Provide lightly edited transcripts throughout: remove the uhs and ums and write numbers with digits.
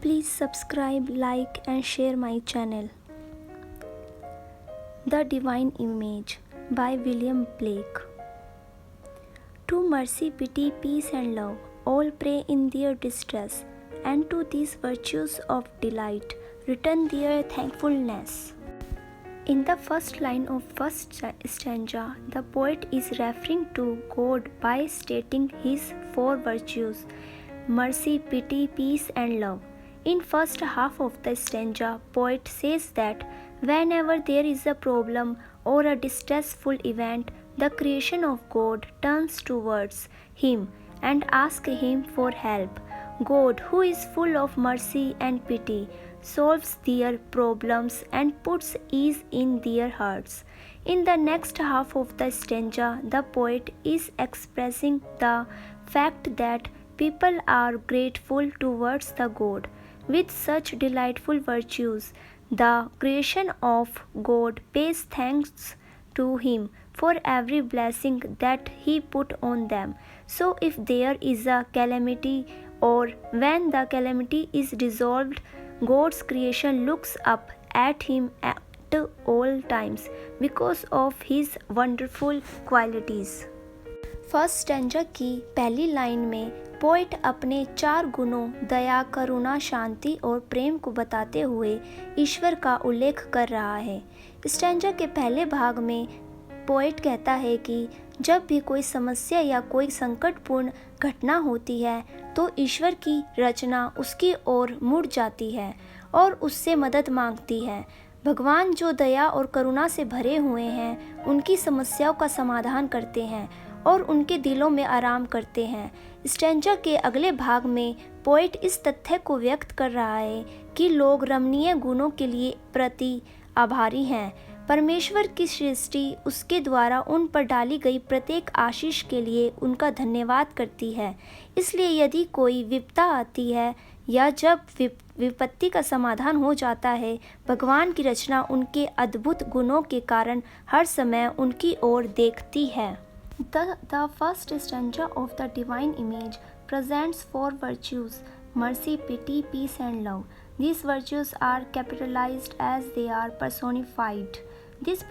Please subscribe, like and share my channel. The Divine Image by William Blake. To mercy, pity, peace and love, all pray in their distress, and to these virtues of delight return their thankfulness. In the first line of first stanza, the poet is referring to God by stating his four virtues: mercy, pity, peace and love. In first half of the stanza, poet says that whenever there is a problem or a distressful event, the creation of God turns towards him and asks him for help. God, who is full of mercy and pity, solves their problems and puts ease in their hearts. In the next half of the stanza, the poet is expressing the fact that people are grateful towards the God with such delightful virtues. The creation of God pays thanks to him for every blessing that he put on them. So if there is a calamity or when the calamity is dissolved, God's creation looks up at him at all times because of his wonderful qualities. First stanza की पहली line में poet अपने चार गुणों दया, करुणा, शांति और प्रेम को बताते हुए ईश्वर का उल्लेख कर रहा है। स्टैंजा के पहले भाग में पोएट कहता है कि जब भी कोई समस्या या कोई संकटपूर्ण घटना होती है तो ईश्वर की रचना उसकी ओर मुड़ जाती है और उससे मदद मांगती है। भगवान जो दया और करुणा से भरे हुए हैं, उनकी समस्याओं का समाधान करते हैं और उनके दिलों में आराम करते हैं। स्टैंजा के अगले भाग में पोएट इस तथ्य को व्यक्त कर रहा है कि लोग रमणीय गुणों के लिए प्रति आभारी हैं। परमेश्वर की सृष्टि उसके द्वारा उन पर डाली गई प्रत्येक आशीष के लिए उनका धन्यवाद करती है। इसलिए यदि कोई विपदा आती है या जब विपत्ति का समाधान हो जाता है, भगवान की रचना उनके अद्भुत गुणों के कारण हर समय उनकी ओर देखती है। The first stanza of the Divine Image presents four virtues: mercy, pity, peace and love. These virtues are capitalized as they are personified. This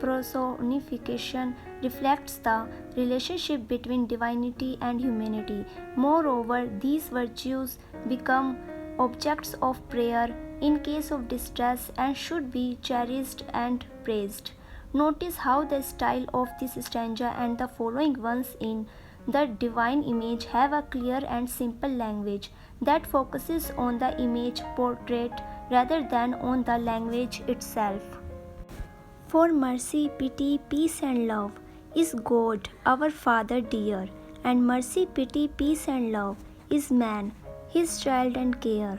personification reflects the relationship between divinity and humanity. Moreover, these virtues become objects of prayer in case of distress and should be cherished and praised. Notice how the style of this stanza and the following ones in the Divine Image have a clear and simple language that focuses on the image portrait rather than on the language itself. For mercy, pity, peace and love is God, our Father dear, and mercy, pity, peace and love is man, his child and care.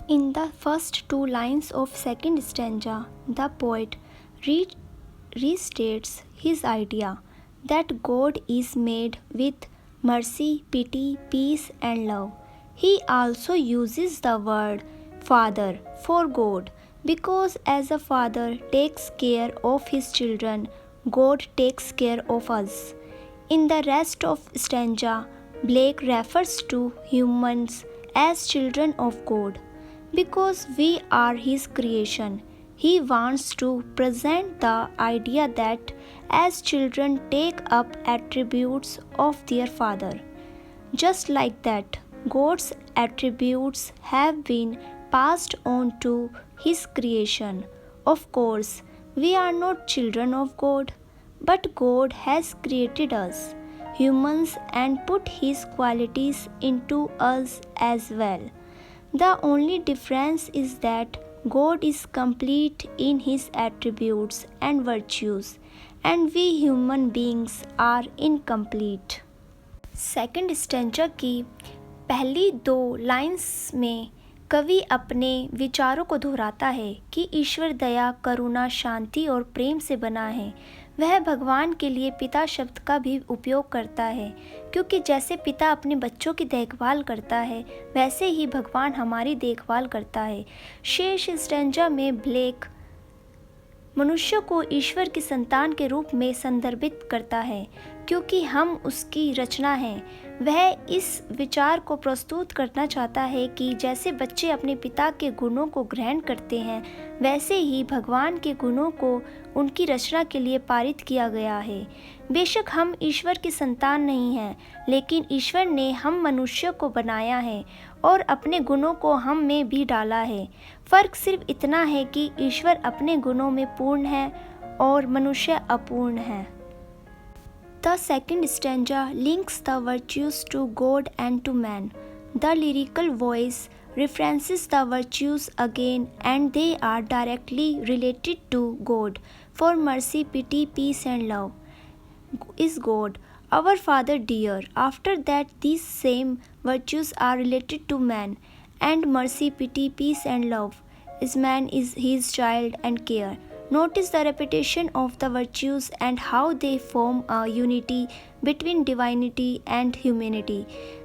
In the first two lines of second stanza, the poet restates his idea that God is made with mercy, pity, peace and love. He also uses the word Father for God because as a father takes care of his children, God takes care of us. In the rest of stanza, Blake refers to humans as children of God because we are his creation. He wants to present the idea that as children take up attributes of their father. Just like that, God's attributes have been passed on to his creation. Of course, we are not children of God, but God has created us, humans, and put his qualities into us as well. The only difference is that God is complete in his attributes and virtues, and we human beings are incomplete. Second stanza की पहली दो lines में कवि अपने विचारों को दोहराता है कि ईश्वर दया, करुणा, शांति और प्रेम से बना है। वह भगवान के लिए पिता शब्द का भी उपयोग करता है क्योंकि जैसे पिता अपने बच्चों की देखभाल करता है, वैसे ही भगवान हमारी देखभाल करता है। शेष स्टैंजा में ब्लेक मनुष्य को ईश्वर की संतान के रूप में संदर्भित करता है क्योंकि हम उसकी रचना हैं। वह इस विचार को प्रस्तुत करना चाहता है कि जैसे बच्चे अपने पिता के गुणों को ग्रहण करते हैं, वैसे ही भगवान के गुणों को उनकी रचना के लिए पारित किया गया है। बेशक हम ईश्वर की संतान नहीं हैं, लेकिन ईश्वर ने हम मनुष्य को बनाया है और अपने गुणों को हम में भी डाला है। फ़र्क सिर्फ इतना है कि ईश्वर अपने गुणों में पूर्ण है और मनुष्य अपूर्ण है। The second stanza links the virtues to God and to man. The lyrical voice references the virtues again, and they are directly related to God. For mercy, pity, peace, and love is God, our Father dear. After that, these same virtues are related to man, and mercy, pity, peace, and love is man is his child and care. Notice the repetition of the virtues and how they form a unity between divinity and humanity.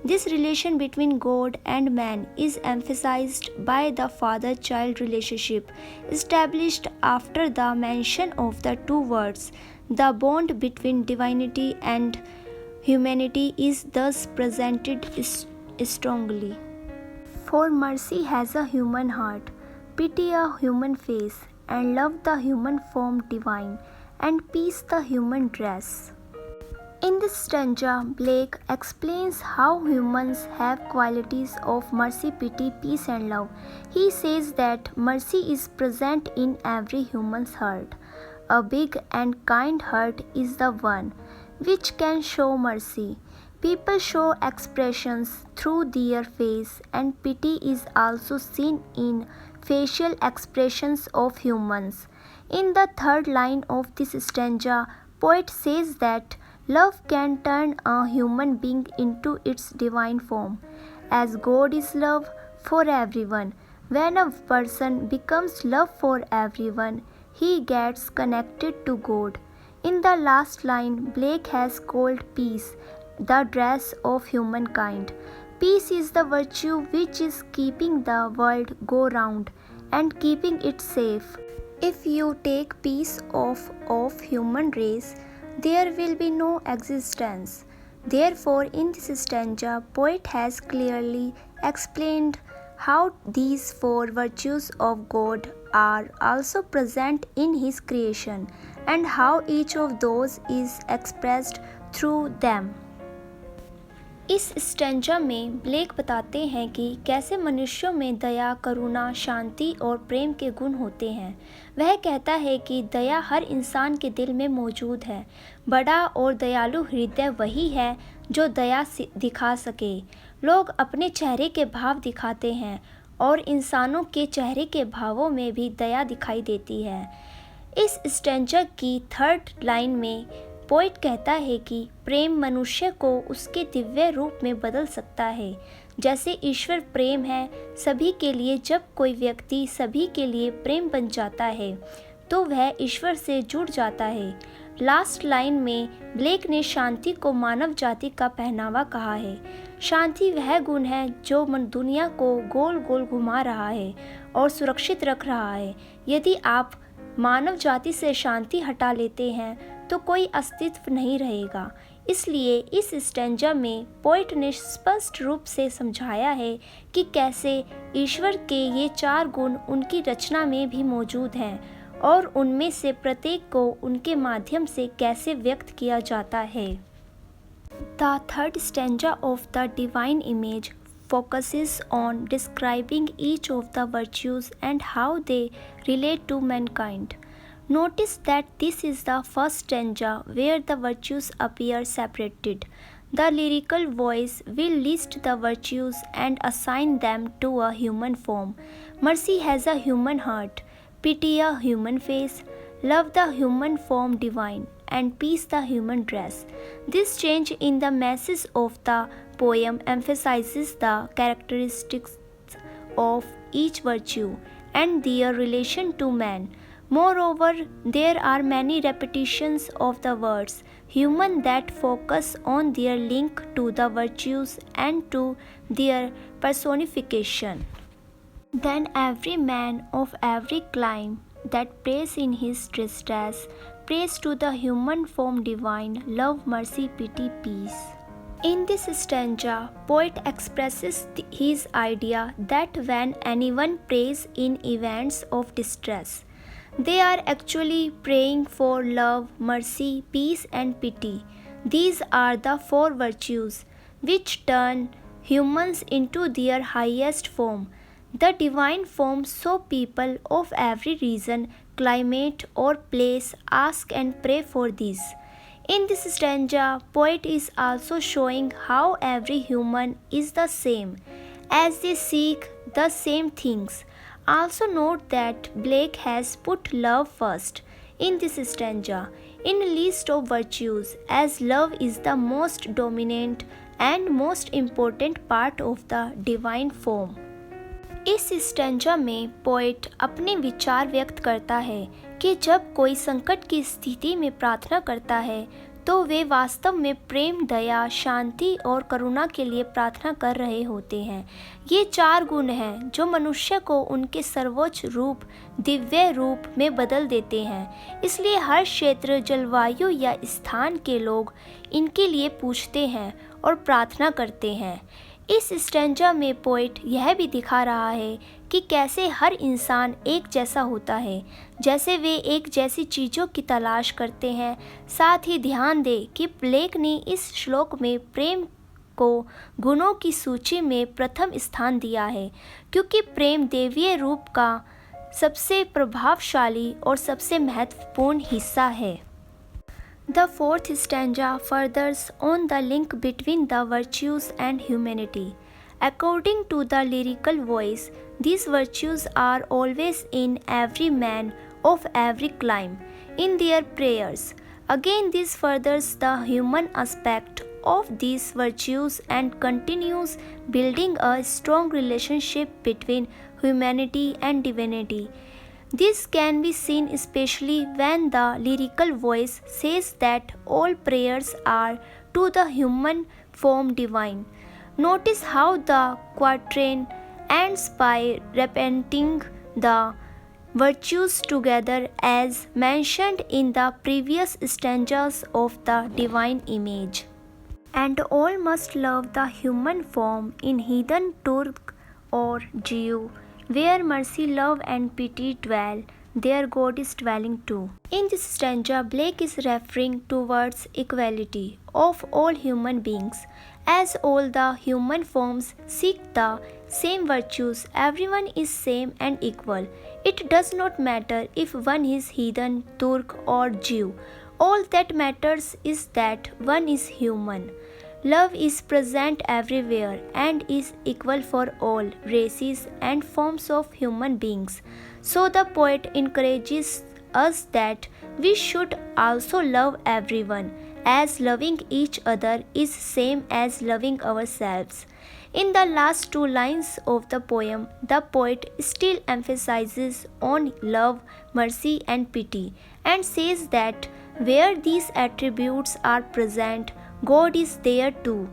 This relation between God and man is emphasized by the father-child relationship established after the mention of the two words. The bond between divinity and humanity is thus presented strongly. For mercy has a human heart, pity a human face, and love the human form divine, and peace the human dress. In this stanza, Blake explains how humans have qualities of mercy, pity, peace, and love. He says that mercy is present in every human's heart. A big and kind heart is the one which can show mercy. People show expressions through their face, and pity is also seen in facial expressions of humans. In the third line of this stanza, poet says that love can turn a human being into its divine form. As God is love for everyone, when a person becomes love for everyone, he gets connected to God. In the last line, Blake has called peace the dress of humankind. Peace is the virtue which is keeping the world go round and keeping it safe. If you take peace off of human race, there will be no existence. Therefore, in this stanza, poet has clearly explained how these four virtues of God are also present in his creation and how each of those is expressed through them. इस stanza में black बताते हैं कि कैसे मनुष्यों में दया, करुणा, शांति और प्रेम के गुण होते हैं। वह कहता है कि दया हर इंसान के दिल में मौजूद है। बड़ा और दयालु हृदय वही है जो दया दिखा सके। लोग अपने चेहरे के भाव दिखाते हैं और इंसानों के चेहरे के भावों में भी दया दिखाई देती है। इस स्टेंजा की थर्ड लाइन में पोइट कहता है कि प्रेम मनुष्य को उसके दिव्य रूप में बदल सकता है। जैसे ईश्वर प्रेम है सभी के लिए, जब कोई व्यक्ति सभी के लिए प्रेम बन जाता है तो वह ईश्वर से जुड़ जाता है। लास्ट लाइन में ब्लेक ने शांति को मानव जाति का पहनावा कहा है। शांति वह गुण है जो दुनिया को गोल गोल घुमा रहा है और सुरक्षित रख रहा है। यदि आप मानव जाति से शांति हटा लेते हैं तो कोई अस्तित्व नहीं रहेगा। इसलिए इस स्टेंजा में पोइट ने स्पष्ट रूप से समझाया है कि कैसे ईश्वर के ये चार गुण उनकी रचना में भी मौजूद हैं और उनमें से प्रत्येक को उनके माध्यम से कैसे व्यक्त किया जाता है। The third stanza of the divine image focuses on describing each of the virtues and how they relate to mankind. Notice that this is the first stanza where the virtues appear separated. The lyrical voice will list the virtues and assign them to a human form. Mercy has a human heart, pity a human face, love the human form divine, and peace the human dress. This change in the message of the poem emphasizes the characteristics of each virtue and their relation to man. Moreover, there are many repetitions of the words human that focus on their link to the virtues and to their personification. Then every man of every clime that prays in his distress prays to the human form divine, love, mercy, pity, peace. In this stanza, poet expresses his idea that when anyone prays in events of distress, they are actually praying for love, mercy, peace, and pity. These are the four virtues which turn humans into their highest form, the divine form. So people of every region, climate, or place ask and pray for these. In this stanza, poet is also showing how every human is the same, as they seek the same things. Also note that Blake has put love first in this stanza in a list of virtues, as love is the most dominant and most important part of the divine form. इस stanza में poet अपने विचार व्यक्त करता है कि जब कोई संकट की स्थिति में प्रार्थना करता है तो वे वास्तव में प्रेम, दया, शांति और करुणा के लिए प्रार्थना कर रहे होते हैं। ये चार गुण हैं जो मनुष्य को उनके सर्वोच्च रूप, दिव्य रूप में बदल देते हैं। इसलिए हर क्षेत्र, जलवायु या स्थान के लोग इनके लिए पूछते हैं और प्रार्थना करते हैं। इस स्टैंजा में पोएट यह भी दिखा रहा है कि कैसे हर इंसान एक जैसा होता है, जैसे वे एक जैसी चीज़ों की तलाश करते हैं। साथ ही ध्यान दें कि ब्लेक ने इस श्लोक में प्रेम को गुणों की सूची में प्रथम स्थान दिया है, क्योंकि प्रेम दैवीय रूप का सबसे प्रभावशाली और सबसे महत्वपूर्ण हिस्सा है। The fourth stanza furthers on the link between the virtues and humanity. According to the lyrical voice, these virtues are always in every man of every clime in their prayers. Again, this furthers the human aspect of these virtues and continues building a strong relationship between humanity and divinity. This can be seen especially when the lyrical voice says that all prayers are to the human form divine. Notice how the quatrain ends by repeating the virtues together as mentioned in the previous stanzas of the divine image. And all must love the human form in heathen, Turk, or Jew. Where mercy, love, and pity dwell, there God is dwelling too. In this stanza, Blake is referring towards equality of all human beings. As all the human forms seek the same virtues, everyone is same and equal. It does not matter if one is heathen, Turk, or Jew. All that matters is that one is human. Love is present everywhere and is equal for all races and forms of human beings. So the poet encourages us that we should also love everyone, as loving each other is same as loving ourselves. In the last two lines of the poem, the poet still emphasizes on love, mercy, and pity, and says that where these attributes are present, God is there too.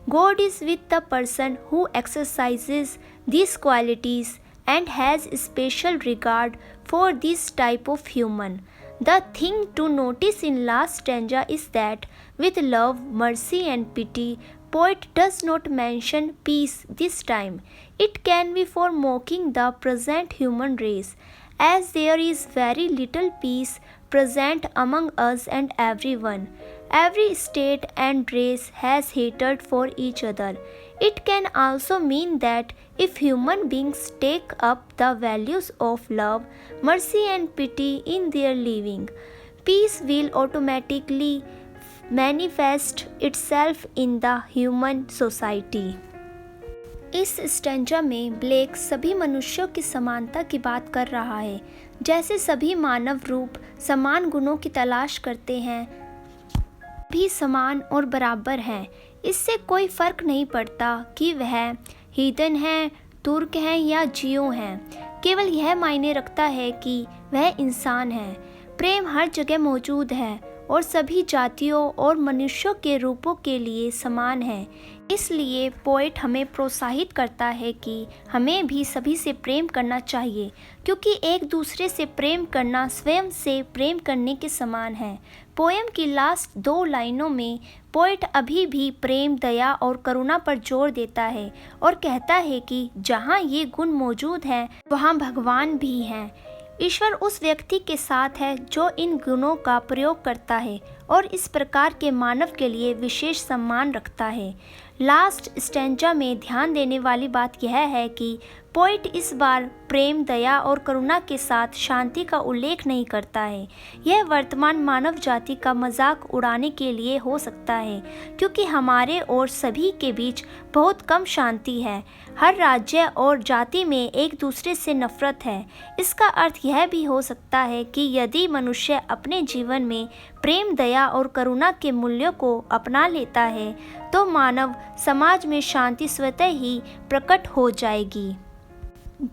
God is with the person who exercises these qualities and has special regard for this type of human. The thing to notice in last stanza is that with love, mercy, and pity, poet does not mention peace this time. It can be for mocking the present human race, as there is very little peace present among us and everyone. Every state and race has hatred for each other. It can also mean that if human beings take up the values of love, mercy, and pity in their living, peace will automatically manifest itself in the human society. इस stanza में black सभी मनुष्यों की समानता की बात कर रहा है। जैसे सभी मानव रूप समान गुणों की तलाश करते हैं, भी समान और बराबर हैं। इससे कोई फर्क नहीं पड़ता कि वह हीदन हैं, तुर्क हैं या जियो हैं। केवल यह मायने रखता है कि वह इंसान है। प्रेम हर जगह मौजूद है और सभी जातियों और मनुष्यों के रूपों के लिए समान है। इसलिए पोएट हमें प्रोत्साहित करता है कि हमें भी सभी से प्रेम करना चाहिए, क्योंकि एक दूसरे से प्रेम करना स्वयं से प्रेम करने के समान है। पोएम की लास्ट 2 लाइनों में पोएट अभी भी प्रेम, दया और करुणा पर जोर देता है और कहता है कि जहाँ ये गुण मौजूद हैं वहाँ भगवान भी हैं। ईश्वर उस व्यक्ति के साथ है जो इन गुणों का प्रयोग करता है और इस प्रकार के मानव के लिए विशेष सम्मान रखता है। लास्ट स्टैंजा में ध्यान देने वाली बात यह है कि पोइट इस बार प्रेम, दया और करुणा के साथ शांति का उल्लेख नहीं करता है। यह वर्तमान मानव जाति का मजाक उड़ाने के लिए हो सकता है, क्योंकि हमारे और सभी के बीच बहुत कम शांति है। हर राज्य और जाति में एक दूसरे से नफरत है। इसका अर्थ यह भी हो सकता है कि यदि मनुष्य अपने जीवन में प्रेम, दया और करुणा के मूल्यों को अपना लेता है तो मानव समाज में शांति स्वतः ही प्रकट हो जाएगी।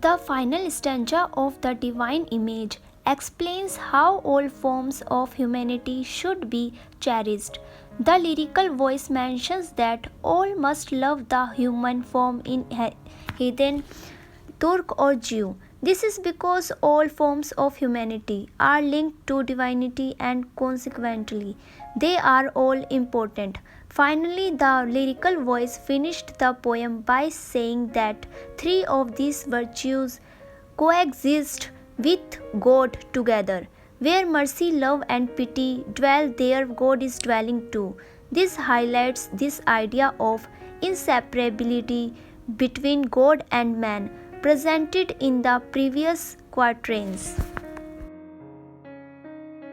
The final stanza of the divine image explains how all forms of humanity should be cherished. The lyrical voice mentions that all must love the human form in heathen, Turk or Jew. This is because all forms of humanity are linked to divinity and consequently they are all important. Finally, the lyrical voice finished the poem by saying that 3 of these virtues coexist with God together. Where mercy, love, and pity dwell, there God is dwelling too. This highlights this idea of inseparability between God and man, presented in the previous quatrains.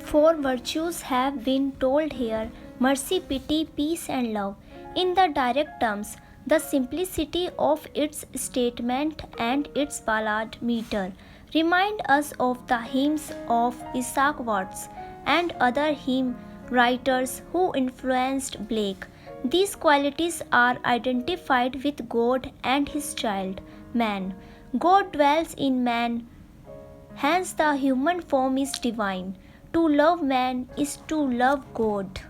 4 virtues have been told here: mercy, pity, peace, and love. In the direct terms, the simplicity of its statement and its ballad meter remind us of the hymns of Isaac Watts and other hymn writers who influenced Blake. These qualities are identified with God and his child, man. God dwells in man, hence the human form is divine. To love man is to love God.